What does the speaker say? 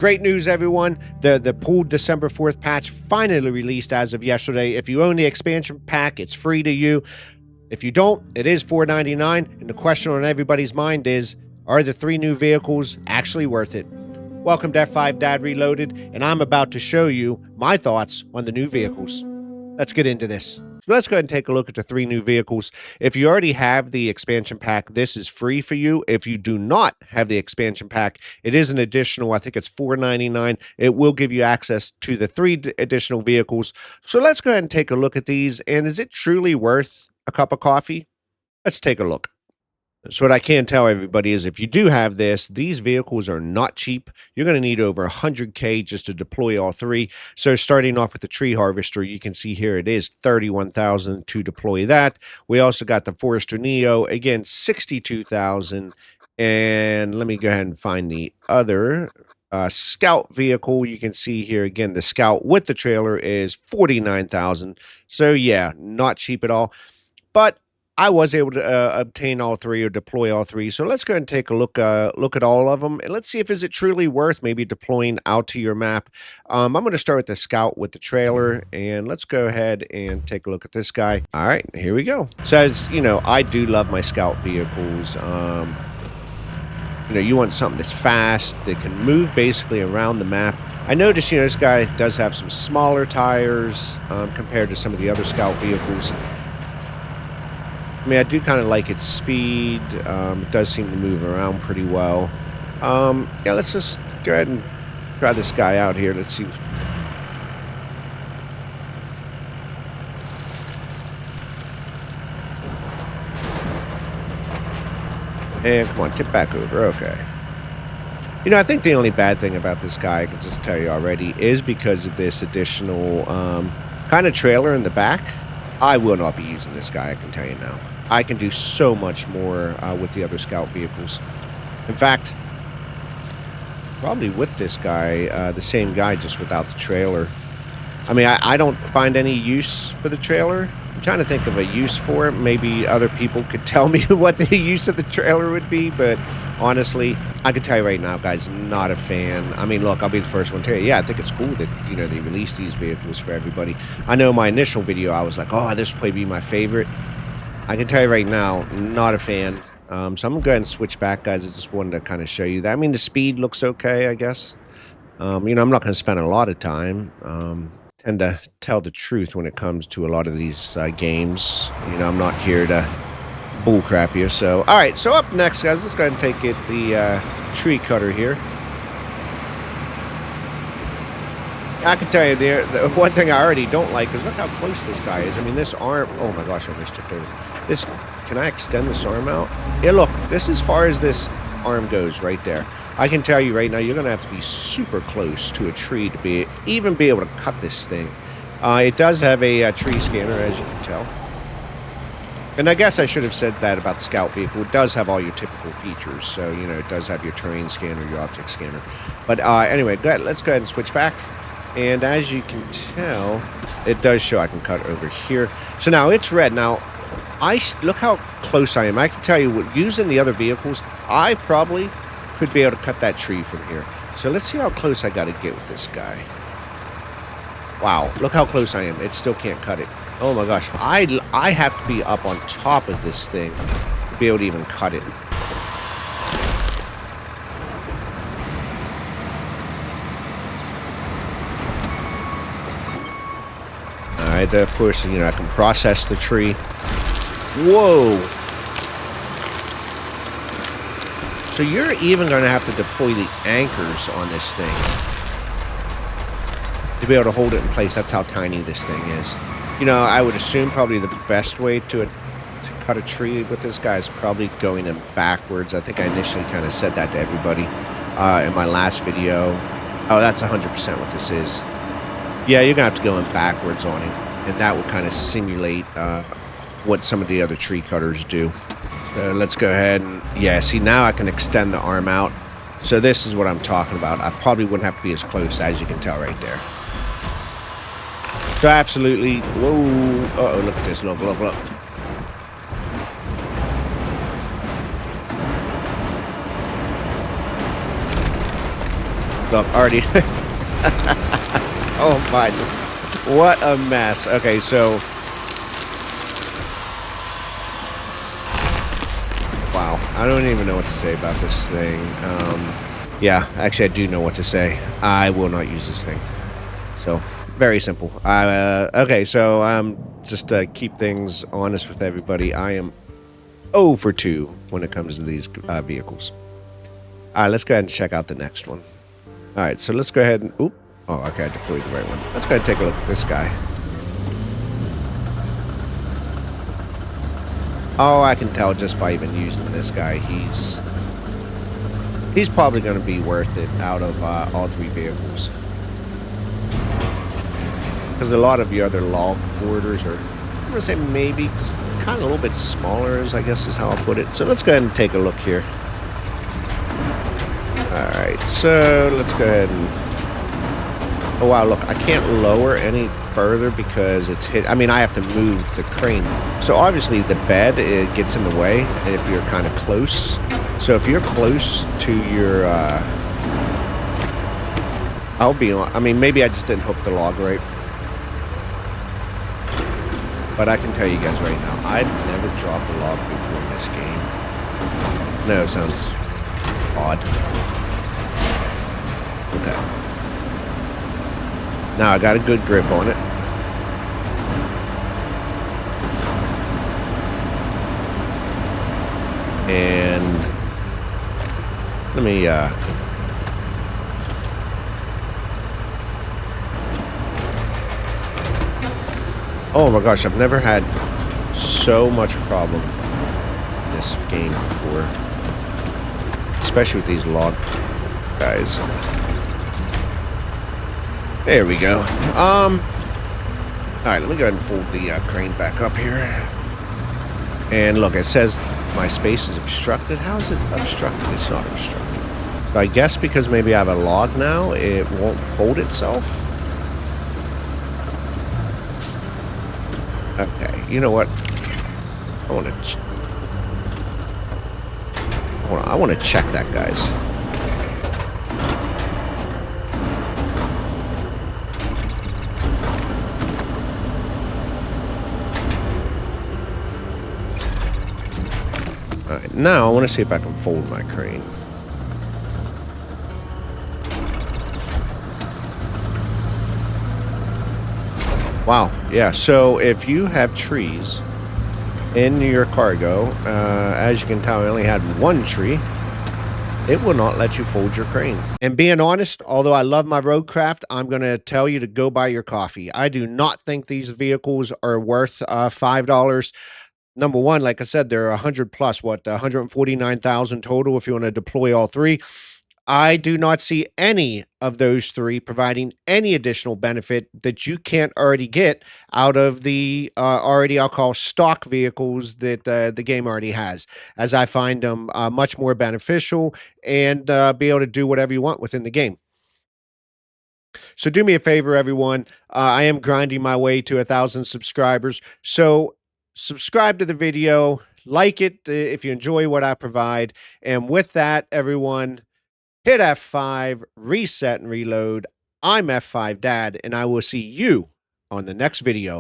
Great news, everyone. The pooled December 4th patch finally released as of yesterday. If you own the expansion pack, it's free to you. If you don't, it is $4.99. And the question on everybody's mind is, are the 3 new vehicles actually worth it? Welcome to F5 Dad Reloaded, and I'm about to show you my thoughts on the new vehicles. Let's get into this. So let's go ahead and take a look at the 3 new vehicles. If you already have the expansion pack, this is free for you. If you do not have the expansion pack, it is an additional, I think it's $4.99. It will give you access to the 3 additional vehicles. So let's go ahead and take a look at these. And is it truly worth a cup of coffee? Let's take a look. So what I can tell everybody is if you do have this, these vehicles are not cheap. You're going to need over 100K just to deploy all 3. So starting off with the tree harvester, you can see here it is 31,000 to deploy that. We also got the Forester Neo, again 62,000. And let me go ahead and find the other Scout vehicle. You can see here again the Scout with the trailer is 49,000. So yeah, not cheap at all. But I was able to obtain all 3 or deploy all 3. So let's go ahead and take a look at all of them. And let's see if is it truly worth maybe deploying out to your map. I'm going to start with the Scout with the trailer. And let's go ahead and take a look at this guy. All right, here we go. So as you know, I do love my Scout vehicles. You want something that's fast, that can move basically around the map. I noticed, this guy does have some smaller tires compared to some of the other Scout vehicles. I mean, I do kind of like its speed. It does seem to move around pretty well. Yeah, let's just go ahead and try this guy out here. Let's see. And come on, tip back over. Okay. I think the only bad thing about this guy, I can just tell you already, is because of this additional kind of trailer in the back. I will not be using this guy, I can tell you now. I can do so much more with the other Scout vehicles. In fact, probably with this guy, the same guy, just without the trailer. I mean, I don't find any use for the trailer. I'm trying to think of a use for it. Maybe other people could tell me what the use of the trailer would be, but honestly, I can tell you right now, guys, not a fan. I mean, look, I'll be the first one to tell you, yeah, I think it's cool that, they release these vehicles for everybody. I know my initial video, I was like, oh, this will probably be my favorite. I can tell you right now, not a fan. So I'm going to go ahead and switch back, guys. I just wanted to kind of show you that. I mean, the speed looks okay, I guess. I'm not going to spend a lot of time. Tend to tell the truth when it comes to a lot of these games. I'm not here to bullcrap you. So, all right. So up next, guys, let's go ahead and take it the tree cutter here. I can tell you the one thing I already don't like is look how close this guy is. I mean, this arm. Oh my gosh, I almost tipped over. Can I extend this arm out? Yeah, look, this is as far as this arm goes right there. I can tell you right now, you're going to have to be super close to a tree to even be able to cut this thing. It does have a tree scanner, as you can tell. And I guess I should have said that about the Scout vehicle. It does have all your typical features. So, it does have your terrain scanner, your object scanner. But anyway, let's go ahead and switch back. And as you can tell, it does show I can cut over here. So now it's red. Now, look how close I am. I can tell you, using the other vehicles, I probably could be able to cut that tree from here. So let's see how close I got to get with this guy. Wow, look how close I am. It still can't cut it. Oh my gosh, I have to be up on top of this thing to be able to even cut it. Alright, of course, I can process the tree. Whoa! So you're even going to have to deploy the anchors on this thing to be able to hold it in place. That's how tiny this thing is. I would assume probably the best way to cut a tree with this guy is probably going in backwards. I think I initially kind of said that to everybody in my last video. Oh, that's 100% what this is. Yeah, you're going to have to go in backwards on it, and that would kind of simulate what some of the other tree cutters do. Let's go ahead and, yeah, see, now I can extend the arm out. So this is what I'm talking about. I probably wouldn't have to be as close as you can tell right there. So absolutely, whoa, uh-oh, look at this, look. Look, already. Oh my, what a mess. Okay, so. Wow, I don't even know what to say about this thing. Yeah, actually I do know what to say. I will not use this thing. So, very simple. Okay, so just to keep things honest with everybody, I am 0 for 2 when it comes to these vehicles. All right, let's go ahead and check out the next one. All right, so let's go ahead and... Oop. Oh, okay, I deployed the right one. Let's go ahead and take a look at this guy. Oh, I can tell just by even using this guy, he's probably going to be worth it out of all 3 vehicles. Because a lot of the other log forwarders are, I'm going to say maybe just kind of a little bit smaller, I guess is how I'll put it. So let's go ahead and take a look here. Alright, so let's go ahead and... Oh wow, look, I can't lower any further because it's hit. I mean, I have to move the crane. So obviously the bed, it gets in the way if you're kind of close. So if you're close to your... I'll be on... I mean, maybe I just didn't hook the log right. But I can tell you guys right now, I've never dropped a log before in this game. No, it sounds odd. Okay. Now I got a good grip on it. And let me oh my gosh, I've never had so much problem in this game before. Especially with these log guys. There we go. Alright, let me go ahead and fold the crane back up here. And look, it says my space is obstructed. How is it obstructed? It's not obstructed. So I guess because maybe I have a log now, it won't fold itself. Okay, you know what? I want to check that, guys. Alright, now I want to see if I can fold my crane. Wow, yeah, so if you have trees in your cargo, as you can tell, I only had 1 tree, it will not let you fold your crane. And being honest, although I love my Roadcraft, I'm going to tell you to go buy your coffee. I do not think these vehicles are worth $5. Number one, like I said, they're 100 plus, 149,000 total if you want to deploy all 3. I do not see any of those 3 providing any additional benefit that you can't already get out of the already, I'll call, stock vehicles that the game already has, as I find them much more beneficial and be able to do whatever you want within the game. So do me a favor, everyone. I am grinding my way to 1,000 subscribers. So subscribe to the video, like it if you enjoy what I provide. And with that, everyone, hit F5, reset and reload. I'm F5 Dad, and I will see you on the next video.